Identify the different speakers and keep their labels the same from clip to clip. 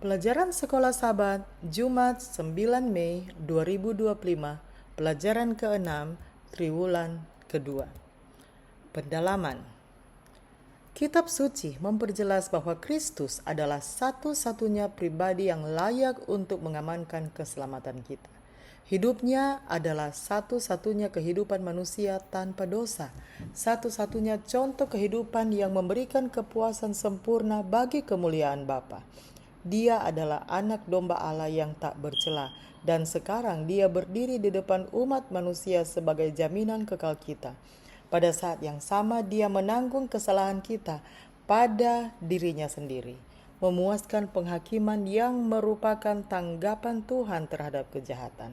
Speaker 1: Pelajaran Sekolah Sahabat, Jumat 9 Mei 2025, pelajaran ke-6, Triwulan kedua. Pendalaman. Kitab suci memperjelas bahwa Kristus adalah satu-satunya pribadi yang layak untuk mengamankan keselamatan kita. Hidupnya adalah satu-satunya kehidupan manusia tanpa dosa, satu-satunya contoh kehidupan yang memberikan kepuasan sempurna bagi kemuliaan Bapa. Dia adalah anak domba Allah yang tak bercela, dan sekarang dia berdiri di depan umat manusia sebagai jaminan kekal kita. Pada saat yang sama dia menanggung kesalahan kita pada dirinya sendiri, memuaskan penghakiman yang merupakan tanggapan Tuhan terhadap kejahatan.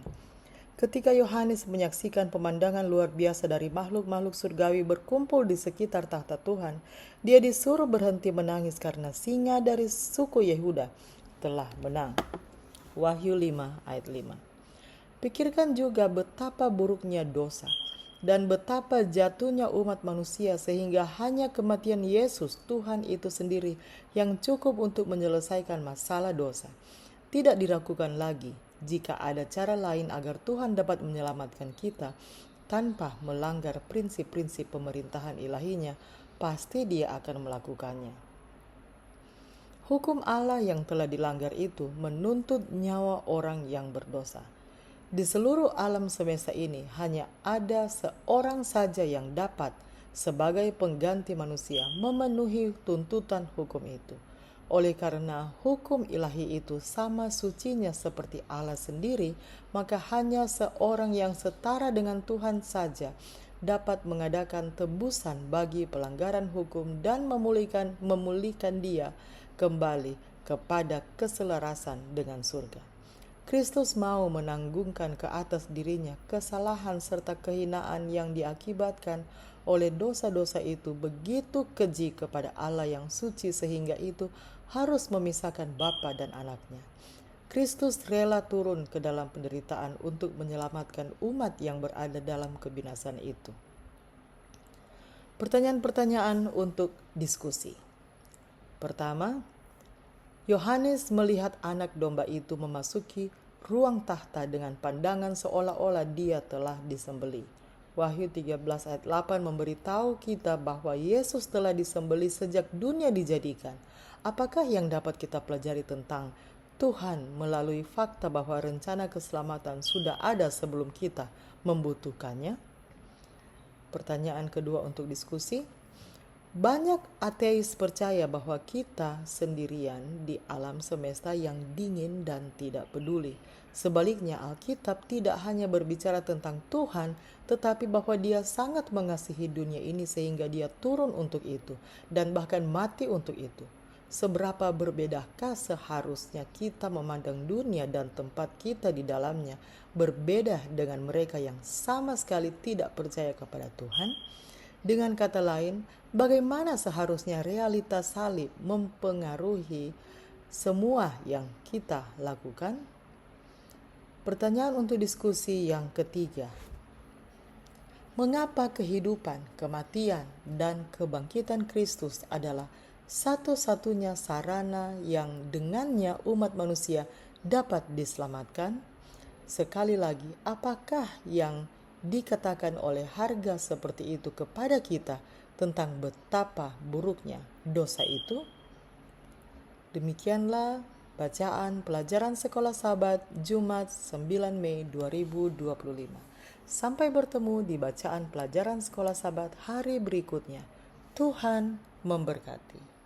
Speaker 1: Ketika Yohanes menyaksikan pemandangan luar biasa dari makhluk-makhluk surgawi berkumpul di sekitar tahta Tuhan, dia disuruh berhenti menangis karena singa dari suku Yehuda telah menang. Wahyu 5 ayat 5. Pikirkan juga betapa buruknya dosa dan betapa jatuhnya umat manusia sehingga hanya kematian Yesus Tuhan itu sendiri yang cukup untuk menyelesaikan masalah dosa. Tidak diragukan lagi jika ada cara lain agar Tuhan dapat menyelamatkan kita tanpa melanggar prinsip-prinsip pemerintahan ilahinya, pasti dia akan melakukannya. Hukum Allah yang telah dilanggar itu menuntut nyawa orang yang berdosa. Di seluruh alam semesta ini hanya ada seorang saja yang dapat sebagai pengganti manusia memenuhi tuntutan hukum itu. Oleh karena hukum ilahi itu sama sucinya seperti Allah sendiri, maka hanya seorang yang setara dengan Tuhan saja dapat mengadakan tebusan bagi pelanggaran hukum dan memulihkan dia kembali kepada keselarasan dengan surga. Kristus mau menanggungkan ke atas dirinya kesalahan serta kehinaan yang diakibatkan oleh dosa-dosa itu begitu keji kepada Allah yang suci sehingga itu harus memisahkan Bapa dan anaknya. Kristus rela turun ke dalam penderitaan untuk menyelamatkan umat yang berada dalam kebinasaan itu. Pertanyaan-pertanyaan untuk diskusi. Pertama, Yohanes melihat anak domba itu memasuki ruang tahta dengan pandangan seolah-olah dia telah disembelih. Wahyu 13 ayat 8 memberitahu kita bahwa Yesus telah disembelih sejak dunia dijadikan. Apakah yang dapat kita pelajari tentang Tuhan melalui fakta bahwa rencana keselamatan sudah ada sebelum kita membutuhkannya? Pertanyaan kedua untuk diskusi. Banyak ateis percaya bahwa kita sendirian di alam semesta yang dingin dan tidak peduli. Sebaliknya, Alkitab tidak hanya berbicara tentang Tuhan, tetapi bahwa Dia sangat mengasihi dunia ini sehingga Dia turun untuk itu dan bahkan mati untuk itu. Seberapa berbedakah seharusnya kita memandang dunia dan tempat kita di dalamnya berbeda dengan mereka yang sama sekali tidak percaya kepada Tuhan? Dengan kata lain, bagaimana seharusnya realitas salib mempengaruhi semua yang kita lakukan? Pertanyaan untuk diskusi yang ketiga. Mengapa kehidupan, kematian, dan kebangkitan Kristus adalah satu-satunya sarana yang dengannya umat manusia dapat diselamatkan? Sekali lagi, apakah yang dikatakan oleh harga seperti itu kepada kita tentang betapa buruknya dosa itu? Demikianlah bacaan pelajaran Sekolah Sahabat Jumat 9 Mei 2025. Sampai bertemu di bacaan pelajaran Sekolah Sahabat hari berikutnya. Tuhan memberkati.